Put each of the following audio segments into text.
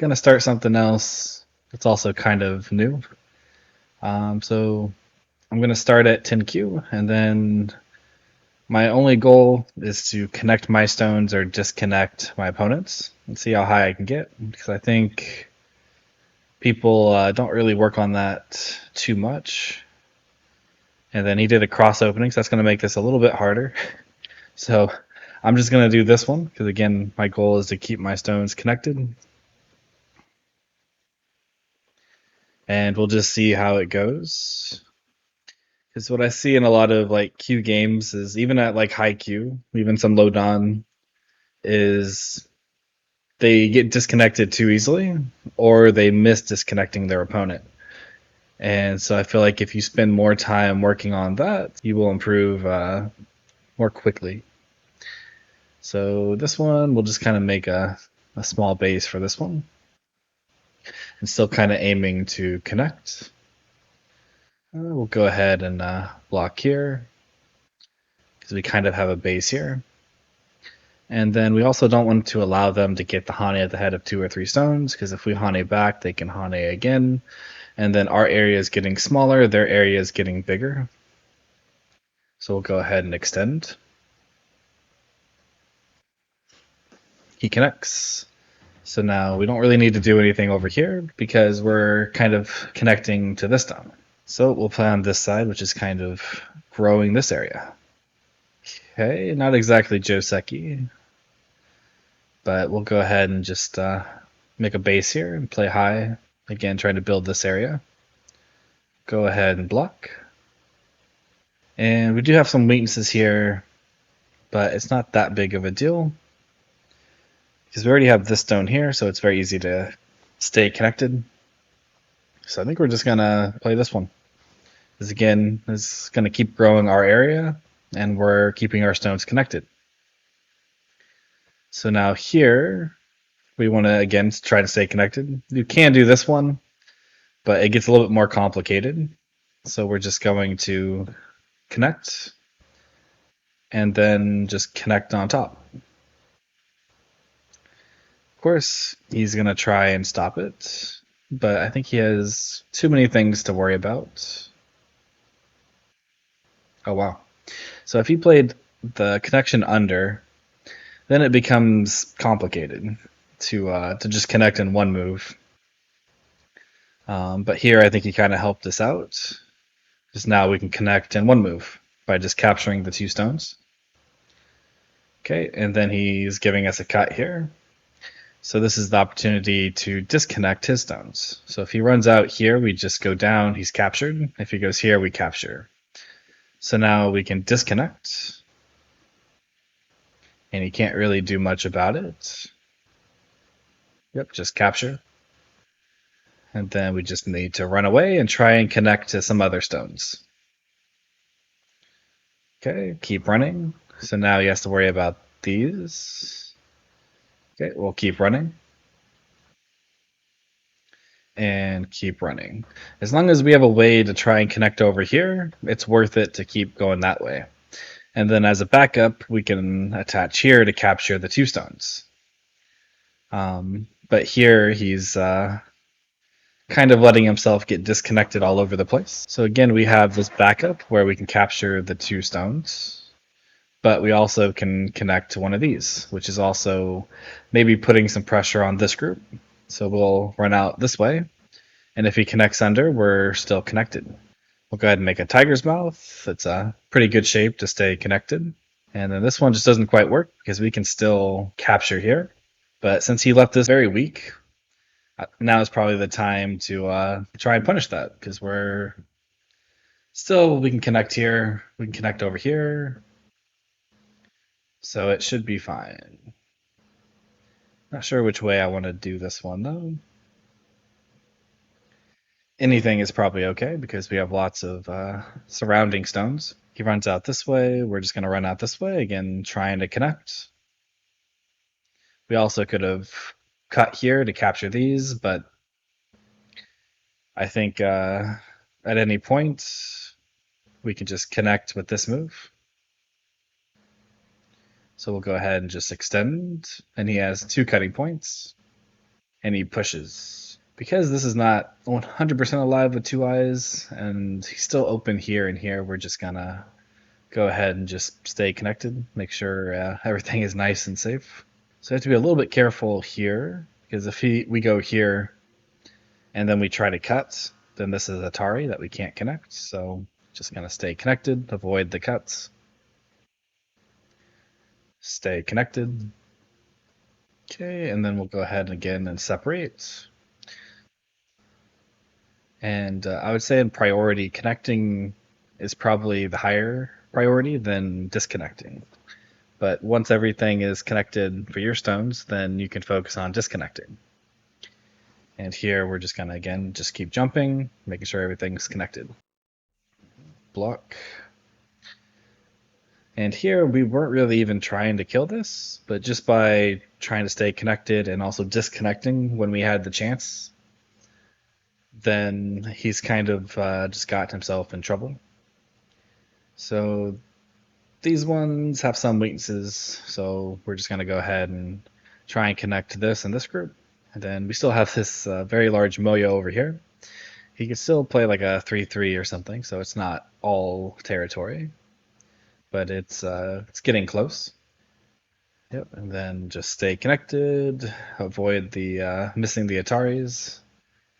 gonna start something else that's also kind of new. So I'm gonna start at 10Q, and then my only goal is to connect my stones or disconnect my opponents and see how high I can get, because I think people don't really work on that too much. And then he did a cross opening, so that's going to make this a little bit harder. So I'm just going to do this one, because again, my goal is to keep my stones connected. And we'll just see how it goes. Because what I see in a lot of like Q games is even at like high Q, even some low don, is they get disconnected too easily, or they miss disconnecting their opponent. And so I feel like if you spend more time working on that, you will improve more quickly. So this one, we'll just kind of make a small base for this one. And still kind of aiming to connect. We'll go ahead and block here, because we kind of have a base here. And then we also don't want to allow them to get the Hane at the head of 2 or 3 stones, because if we Hane back, they can Hane again. And then our area is getting smaller, their area is getting bigger. So we'll go ahead and extend. He connects. So now we don't really need to do anything over here because we're kind of connecting to this stone. So we'll play on this side, which is kind of growing this area. Okay, not exactly Joseki, but we'll go ahead and just make a base here and play high. Again, trying to build this area. Go ahead and block. And we do have some weaknesses here, but it's not that big of a deal, because we already have this stone here, so it's very easy to stay connected. So I think we're just gonna play this one. This again is gonna keep growing our area, and we're keeping our stones connected. So now here, we want to again try to stay connected. You can do this one, but it gets a little bit more complicated. So we're just going to connect, and then just connect on top. Of course, he's gonna try and stop it, but I think he has too many things to worry about. Oh wow. So if he played the connection under, then it becomes complicated to just connect in one move. But here I think he kind of helped us out, because now we can connect in one move by just capturing the 2 stones. Okay, and then he's giving us a cut here. So this is the opportunity to disconnect his stones. So if he runs out here, we just go down, he's captured. If he goes here, we capture. So now we can disconnect, and he can't really do much about it. Yep, just capture. And then we just need to run away and try and connect to some other stones. Okay, keep running. So now he has to worry about these. Okay, we'll keep running. And keep running. As long as we have a way to try and connect over here, it's worth it to keep going that way. And then as a backup, we can attach here to capture the 2 stones. But here he's kind of letting himself get disconnected all over the place. So again, we have this backup where we can capture the 2 stones, but we also can connect to one of these, which is also maybe putting some pressure on this group. So we'll run out this way, and if he connects under, we're still connected. We'll go ahead and make a tiger's mouth. It's a pretty good shape to stay connected. And then this one just doesn't quite work because we can still capture here. But since he left this very weak, now is probably the time to try and punish that, because we can connect here, we can connect over here, so it should be fine. Not sure which way I want to do this one though. Anything is probably okay because we have lots of surrounding stones. He runs out this way, we're just going to run out this way, again trying to connect. We also could have cut here to capture these, but I think at any point we can just connect with this move. So we'll go ahead and just extend, and he has 2 cutting points. and he pushes. Because this is not 100% alive with two eyes, and he's still open here and here, we're just gonna go ahead and just stay connected, make sure everything is nice and safe. So we have to be a little bit careful here, because if we go here and then we try to cut, then this is Atari that we can't connect. So just gonna stay connected, avoid the cuts, stay connected. Okay, and then we'll go ahead again and separate. And I would say in priority, connecting is probably the higher priority than disconnecting. But once everything is connected for your stones, then you can focus on disconnecting. And here we're just gonna again just keep jumping, making sure everything's connected. Block. And here we weren't really even trying to kill this, but just by trying to stay connected and also disconnecting when we had the chance, then he's kind of just got himself in trouble. So these ones have some weaknesses, so we're just going to go ahead and try and connect this and this group. And then we still have this very large Moyo over here. He can still play like a 3-3 or something, so it's not all territory, but it's getting close. Yep, and then just stay connected, avoid the missing the Ataris,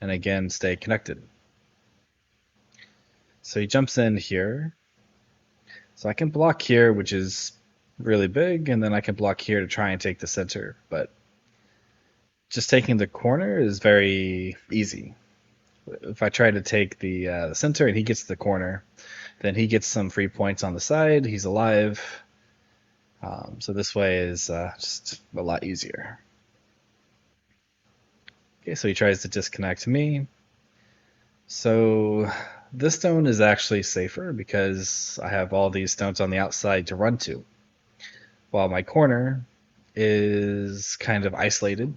and again stay connected. So he jumps in here. So I can block here, which is really big, and then I can block here to try and take the center, but just taking the corner is very easy. If I try to take the center and he gets the corner, then he gets some free points on the side. He's alive. So this way is just a lot easier. Okay, so he tries to disconnect me. So this stone is actually safer because I have all these stones on the outside to run to, while my corner is kind of isolated.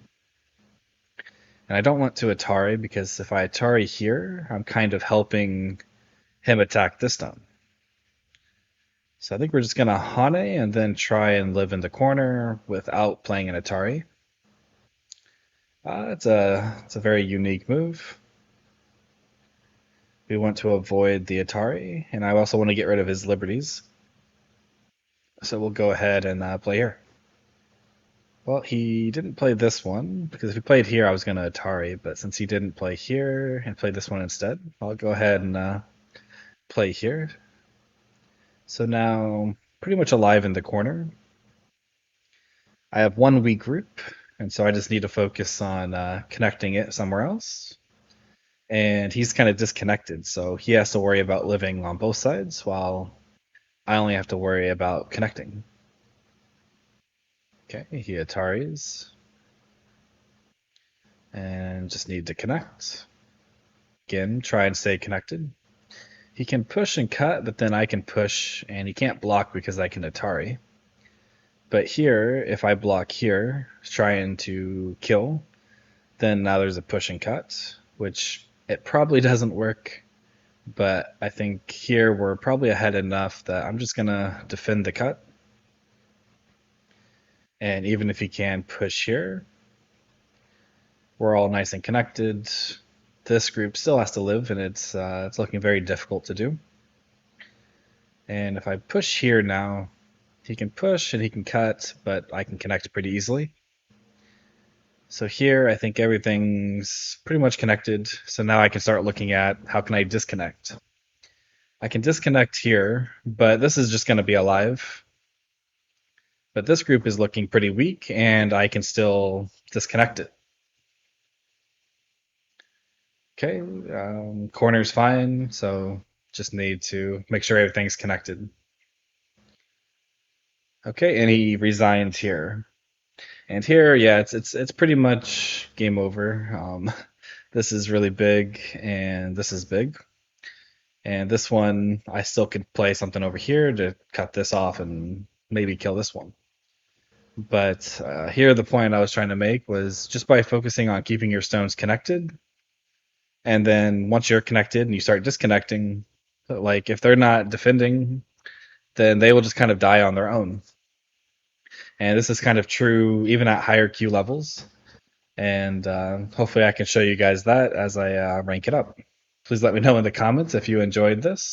And I don't want to Atari because if I Atari here, I'm kind of helping him attack this stone. So I think we're just going to Hane and then try and live in the corner without playing an Atari. It's a very unique move. We want to avoid the Atari, and I also want to get rid of his liberties. So we'll go ahead and play here. Well, he didn't play this one, because if he played here, I was going to Atari, but since he didn't play here and play this one instead, I'll go ahead and play here. So now, pretty much alive in the corner. I have one weak group, and so I just need to focus on connecting it somewhere else. And he's kind of disconnected, so he has to worry about living on both sides, while I only have to worry about connecting. Okay, he Ataris. And just need to connect. Again, try and stay connected. He can push and cut, but then I can push, and he can't block because I can Atari. But here, if I block here, trying to kill, then now there's a push and cut, which it probably doesn't work. But I think here we're probably ahead enough that I'm just going to defend the cut. And even if he can push here, we're all nice and connected. This group still has to live, and it's looking very difficult to do. And if I push here now, he can push and he can cut, but I can connect pretty easily. So here, I think everything's pretty much connected. So now I can start looking at how can I disconnect. I can disconnect here, but this is just going to be alive. But this group is looking pretty weak, and I can still disconnect it. Okay, corner's fine, so just need to make sure everything's connected. Okay, and he resigns here. And here, yeah, it's pretty much game over. This is really big, and this is big. And this one, I still could play something over here to cut this off and maybe kill this one. But here, the point I was trying to make was just by focusing on keeping your stones connected, and then once you're connected and you start disconnecting, like if they're not defending, then they will just kind of die on their own. And this is kind of true even at higher Q levels. and hopefully I can show you guys that as I rank it up. Please let me know in the comments if you enjoyed this.